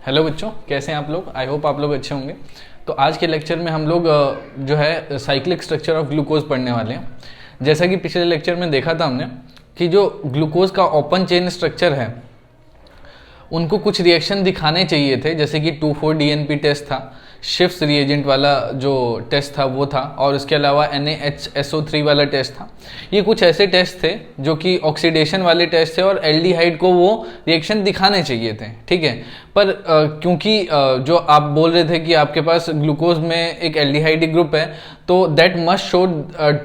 Hello बच्चों, कैसे हैं आप लोग। आई होप आप लोग अच्छे होंगे। तो आज के लेक्चर में हम लोग जो है साइक्लिक स्ट्रक्चर ऑफ ग्लूकोज पढ़ने वाले हैं। जैसा कि पिछले लेक्चर में देखा था हमने कि जो ग्लूकोज का ओपन चेन स्ट्रक्चर है उनको कुछ रिएक्शन दिखाने चाहिए थे, जैसे कि 2,4-DNP टेस्ट था, शिफ्ट रिएजेंट वाला जो टेस्ट था वो था, और उसके अलावा NaHSO3 वाला टेस्ट था। ये कुछ ऐसे टेस्ट थे जो कि ऑक्सीडेशन वाले टेस्ट थे और एल्डिहाइड को वो रिएक्शन दिखाने चाहिए थे, ठीक है। पर क्योंकि जो आप बोल रहे थे कि आपके पास ग्लूकोज में एक एल्डिहाइड ग्रुप है, तो that must show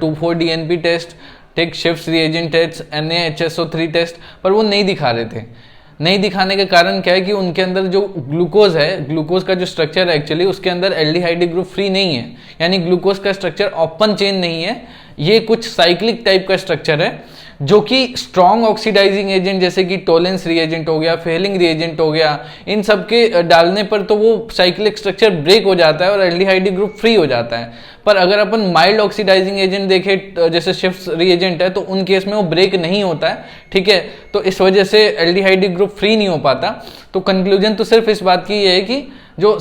2,4-DNP test, take शिफ्ट रिएजेंट टेस्ट, NaHSO3 टेस्ट, पर वो नहीं दिखा रहे थे। नहीं दिखाने का कारण क्या है कि उनके अंदर जो ग्लूकोज है, ग्लूकोज का जो स्ट्रक्चर है एक्चुअली उसके अंदर एल्डिहाइड ग्रुप फ्री नहीं है, यानी ग्लूकोज का स्ट्रक्चर ओपन चेन नहीं है। ये कुछ साइक्लिक टाइप का स्ट्रक्चर है जो कि स्ट्रॉन्ग ऑक्सीडाइजिंग एजेंट जैसे कि टोलेंस रिएजेंट हो गया, फेलिंग रिएजेंट हो गया, इन सब के डालने पर तो वो साइक्लिक स्ट्रक्चर ब्रेक हो जाता है और एल्डिहाइड ग्रुप फ्री हो जाता है। पर अगर अपन माइल्ड ऑक्सीडाइजिंग एजेंट देखें जैसे शिफ्ट रिएजेंट है, तो उन केस में वो ब्रेक नहीं होता है, ठीक है। तो इस वजह से एल्डिहाइड ग्रुप फ्री नहीं हो पाता। तो कंक्लूजन तो सिर्फ इस बात की है कि जो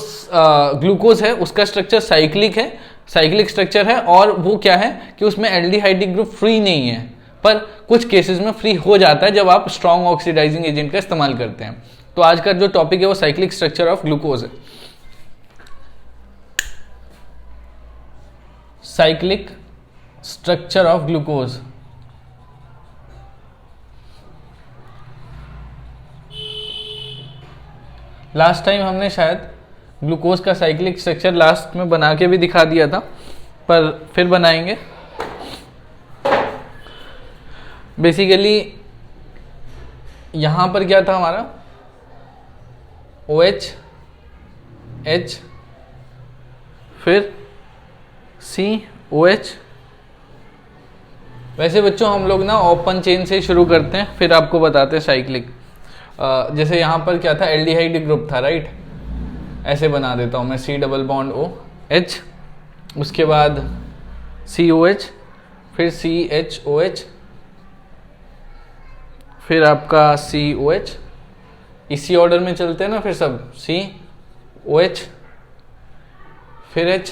ग्लूकोज है उसका स्ट्रक्चर साइक्लिक है, साइक्लिक स्ट्रक्चर है, और वो क्या है कि उसमें एल्डिहाइड ग्रुप फ्री नहीं है, पर कुछ केसेस में फ्री हो जाता है जब आप स्ट्रॉन्ग ऑक्सीडाइजिंग एजेंट का इस्तेमाल करते हैं। तो आज का जो टॉपिक है वो साइक्लिक स्ट्रक्चर ऑफ ग्लूकोज है। Cyclic structure of glucose. Last time हमने शायद ग्लूकोज का साइक्लिक स्ट्रक्चर लास्ट में बना के भी दिखा दिया था, पर फिर बनाएंगे। बेसिकली यहां पर क्या था हमारा, OH H फिर COH। वैसे बच्चों हम लोग ना ओपन चेन से शुरू करते हैं, फिर आपको बताते हैं साइक्लिक। जैसे यहाँ पर क्या था, एल्डिहाइड ग्रुप था, राइट। ऐसे बना देता हूँ मैं, C+OH, उसके बाद COH, फिर CHOH, फिर आपका COH। इसी ऑर्डर में चलते हैं ना फिर सब, COH फिर H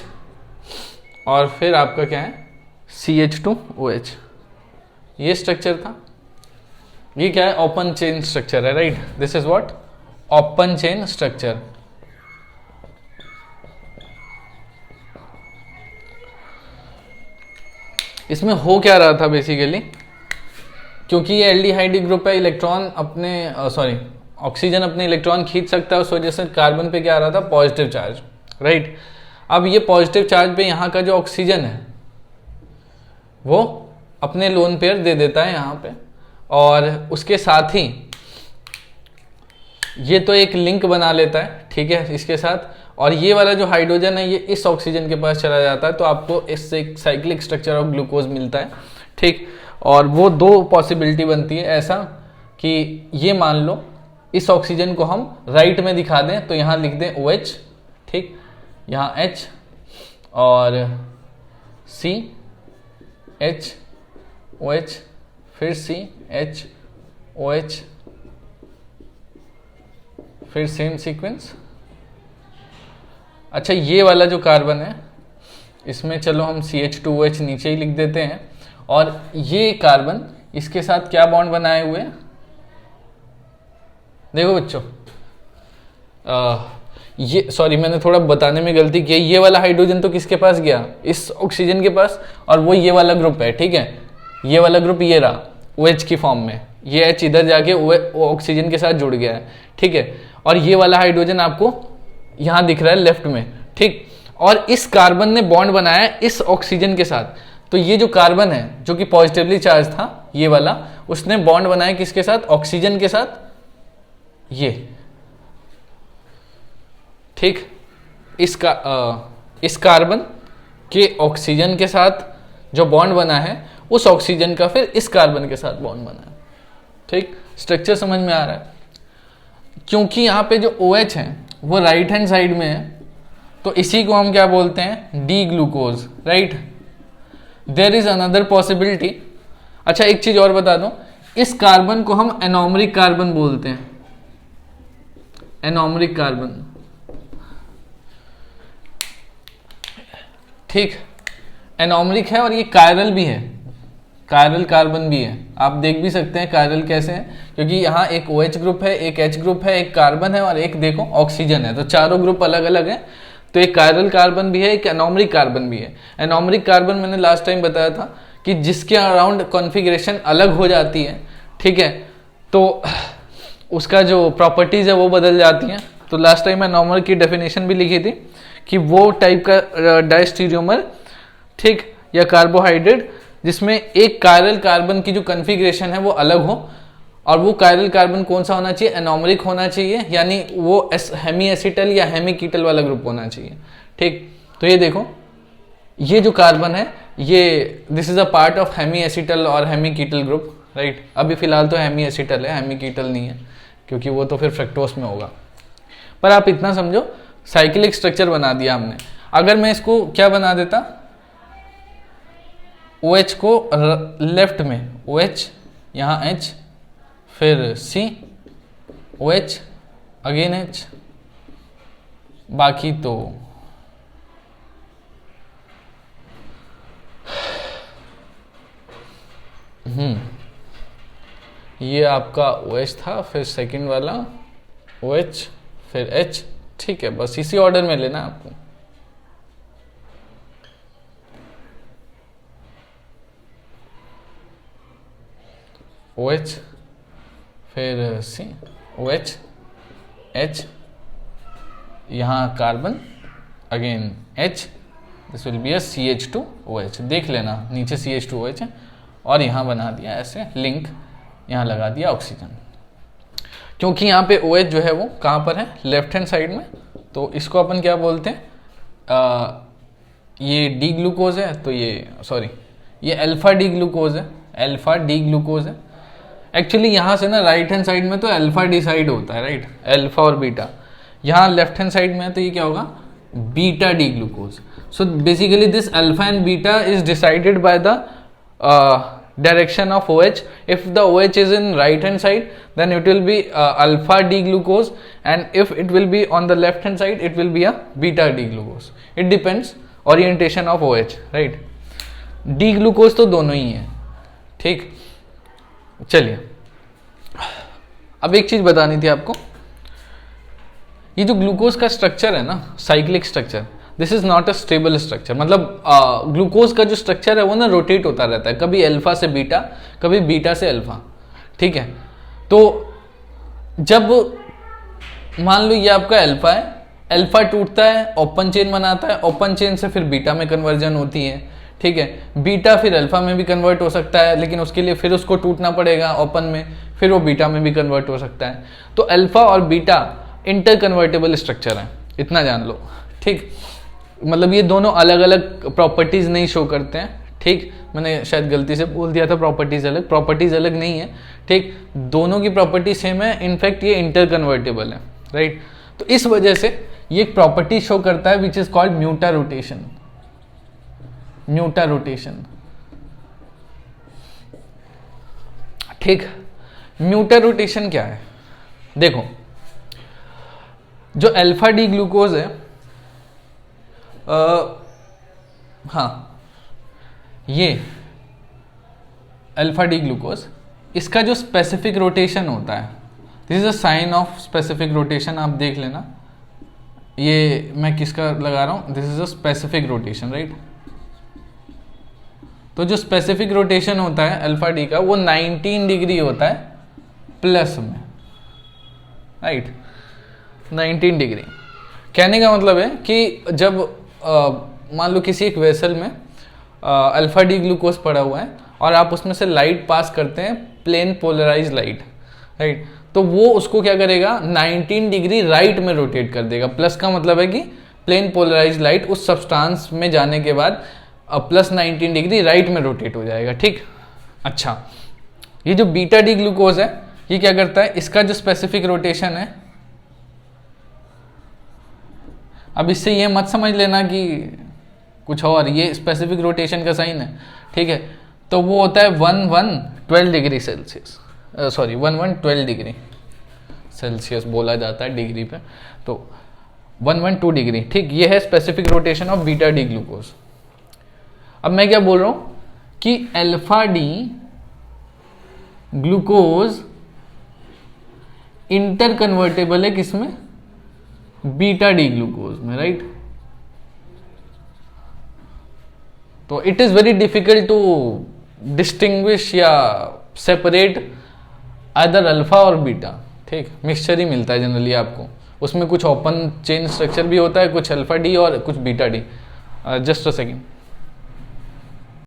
और फिर आपका क्या है CH2OH। ये स्ट्रक्चर था। ये क्या है, ओपन चेन स्ट्रक्चर है, right. This is what, open chain structure. इसमें हो क्या रहा था बेसिकली, क्योंकि ये एल्डिहाइड ग्रुप है, इलेक्ट्रॉन अपने ऑक्सीजन अपने इलेक्ट्रॉन खींच सकता है, उस वजह से कार्बन पे क्या आ रहा था, पॉजिटिव चार्ज, राइट। अब ये पॉजिटिव चार्ज पे यहाँ का जो ऑक्सीजन है वो अपने लोन पेयर दे देता है यहाँ पे, और उसके साथ ही ये तो एक लिंक बना लेता है, ठीक है, इसके साथ, और ये वाला जो हाइड्रोजन है ये इस ऑक्सीजन के पास चला जाता है, तो आपको इससे एक साइक्लिक स्ट्रक्चर ऑफ ग्लूकोज मिलता है, ठीक। और वो दो पॉसिबिलिटी बनती है, ऐसा कि ये मान लो इस ऑक्सीजन को हम राइट में दिखा दें, तो यहाँ लिख दें OH, ठीक, यहाँ H और CHOH, फिर CHOH, फिर सेम सीक्वेंस। अच्छा, ये वाला जो कार्बन है इसमें चलो हम CH2OH नीचे ही लिख देते हैं, और ये कार्बन इसके साथ क्या बॉन्ड बनाए हुए हैं, देखो बच्चों, ये सॉरी मैंने थोड़ा बताने में गलती की, ये वाला हाइड्रोजन तो किसके पास गया, इस ऑक्सीजन के पास, और वो ये वाला ग्रुप है, ठीक है। ये वाला ग्रुप ये रहा OH की फॉर्म में, ये H इधर जाके वो ऑक्सीजन के साथ जुड़ गया है, ठीक है। और ये वाला हाइड्रोजन आपको यहां दिख रहा है लेफ्ट में, ठीक। और इस कार्बन ने बॉन्ड बनाया इस ऑक्सीजन के साथ, तो ये जो कार्बन है जो कि पॉजिटिवली चार्ज था ये वाला, उसने बॉन्ड बनाया किसके साथ, ऑक्सीजन के साथ, ये, ठीक। इस कार्बन के ऑक्सीजन के साथ जो बॉन्ड बना है, उस ऑक्सीजन का फिर इस कार्बन के साथ बॉन्ड बना है, ठीक। स्ट्रक्चर समझ में आ रहा है। क्योंकि यहाँ पे जो OH है वो राइट हैंड साइड में है, तो इसी को हम क्या बोलते हैं, D glucose, right. There is another possibility. अच्छा एक चीज और बता दूं, इस कार्बन को हम एनोमरिक कार्बन बोलते हैं। एनोमरिक कार्बन, ठीक, एनोमरिक है और ये कायरल भी है, कायरल कार्बन भी है। आप देख भी सकते हैं कायरल कैसे है, क्योंकि यहाँ एक OH ग्रुप है, एक H ग्रुप है, एक कार्बन है और एक देखो ऑक्सीजन है, तो चारों ग्रुप अलग अलग है। तो एक कायरल कार्बन भी है, एक एनोमरिक कार्बन भी है। एनोमरिक कार्बन मैंने लास्ट टाइम बताया था कि जिसके अराउंड कॉन्फ़िगरेशन अलग हो जाती है, ठीक है, तो उसका जो प्रॉपर्टीज है वो बदल जाती हैं। तो लास्ट टाइम मैं एनोमर की डेफिनेशन भी लिखी थी कि वो टाइप का डायस्टीरियोमर, ठीक, या कार्बोहाइड्रेट जिसमें एक कायरल कार्बन की जो कॉन्फ़िगरेशन है वो अलग हो, और वो कायरल कार्बन कौन सा होना चाहिए, एनोमरिक होना चाहिए, यानी वो हेमी एसिटल या हेमी कीटल वाला ग्रुप होना चाहिए, ठीक। तो ये देखो, ये जो कार्बन है ये this is a part of hemiacetal और हेमी कीटल ग्रुप, राइट। अभी फिलहाल तो हेमी एसिटल है, हेमी कीटल नहीं है, क्योंकि वो तो फिर फ्रक्टोस में होगा। पर आप इतना समझो, साइक्लिक स्ट्रक्चर बना दिया हमने। अगर मैं इसको क्या बना देता, OH को लेफ्ट में OH, यहाँ H, फिर C, OH, अगेन H, बाकी तो ये आपका OH था, फिर सेकंड वाला OH, फिर H, ठीक है, बस इसी ऑर्डर में लेना आपको। OH, फिर C, OH, H, यहाँ carbon, again H, this will be a CH2OH। देख लेना नीचे CH2OH है, और यहाँ बना दिया ऐसे लिंक, यहाँ लगा दिया ऑक्सीजन। क्योंकि यहाँ पे OH जो है वो कहाँ पर है, लेफ्ट हैंड साइड में, तो इसको अपन क्या बोलते हैं, ये डी ग्लूकोज है, तो ये सॉरी ये अल्फा डी ग्लूकोज है, अल्फा डी ग्लूकोज है। एक्चुअली यहाँ से ना राइट हैंड साइड में तो अल्फा डिसाइड होता है, राइट, अल्फा और बीटा। यहाँ लेफ्ट हैंड साइड में है तो ये क्या होगा, beta D glucose. So basically this alpha and beta is decided by the direction of OH. If the OH is in right hand side, then it will be alpha D glucose, and if it will be on the left hand side, it will be a beta D glucose. It depends orientation of OH, right? D glucose तो दोनों ही है, ठीक। चलिए, अब एक चीज बतानी थी आपको, ये जो ग्लूकोज का स्ट्रक्चर है ना, cyclic structure, this is not a stable structure. मतलब ग्लूकोज का जो स्ट्रक्चर है वो ना रोटेट होता रहता है, कभी अल्फा से बीटा, कभी बीटा से अल्फा, ठीक है। तो जब मान लो ये आपका अल्फा है, अल्फा टूटता है, ओपन चेन बनाता है, ओपन चेन से फिर बीटा में कन्वर्जन होती है, ठीक है। बीटा फिर अल्फा में भी कन्वर्ट हो सकता है, लेकिन उसके लिए फिर उसको टूटना पड़ेगा ओपन में, फिर वो बीटा में भी कन्वर्ट हो सकता है। तो अल्फा और बीटा इंटर कन्वर्टेबल स्ट्रक्चर है, इतना जान लो, ठीक। मतलब ये दोनों अलग अलग प्रॉपर्टीज नहीं शो करते हैं, ठीक। मैंने शायद गलती से बोल दिया था प्रॉपर्टीज अलग नहीं है, ठीक। दोनों की प्रॉपर्टी सेम है, इनफैक्ट ये इंटर कन्वर्टेबल है, राइट। तो इस वजह से ये एक प्रॉपर्टी शो करता है which is called mutarotation. Mutarotation, ठीक। म्यूटा रोटेशन क्या है, देखो, जो अल्फा डी ग्लूकोज है, हाँ, ये अल्फा डी ग्लूकोज, इसका जो स्पेसिफिक रोटेशन होता है, this is a sign of specific rotation, आप देख लेना। ये मैं किसका लगा रहा हूं, this is a specific rotation, right. तो जो स्पेसिफिक रोटेशन होता है अल्फा डी का, वो 19 डिग्री होता है प्लस में, राइट, 19 डिग्री। कहने का मतलब है कि जब मान लो किसी एक वेसल में अल्फा डी ग्लूकोज पड़ा हुआ है और आप उसमें से लाइट पास करते हैं, प्लेन पोलराइज लाइट, राइट, तो वो उसको क्या करेगा, 19 डिग्री राइट में रोटेट कर देगा। प्लस का मतलब है कि प्लेन पोलराइज लाइट उस सब्सटेंस में जाने के बाद प्लस 19 डिग्री राइट में रोटेट हो जाएगा, ठीक। अच्छा, ये जो बीटा डी ग्लूकोज है, ये क्या करता है, इसका जो स्पेसिफिक रोटेशन है, अब इससे ये मत समझ लेना कि कुछ और, ये स्पेसिफिक रोटेशन का साइन है, ठीक है। तो वो होता है 1112 degree Celsius, sorry 1112 degree Celsius बोला जाता है डिग्री पे, तो 112 डिग्री, ठीक। ये है specific rotation of beta D glucose. अब मैं क्या बोल रहा हूं कि alpha D glucose interconvertible है किसमें, बीटा डी ग्लूकोज में, राइट। तो it is very difficult to distinguish या सेपरेट अदर अल्फा और बीटा, ठीक। मिक्सचर ही मिलता है जनरली आपको, उसमें कुछ ओपन चेन स्ट्रक्चर भी होता है, कुछ अल्फा डी और कुछ beta D. Just a second.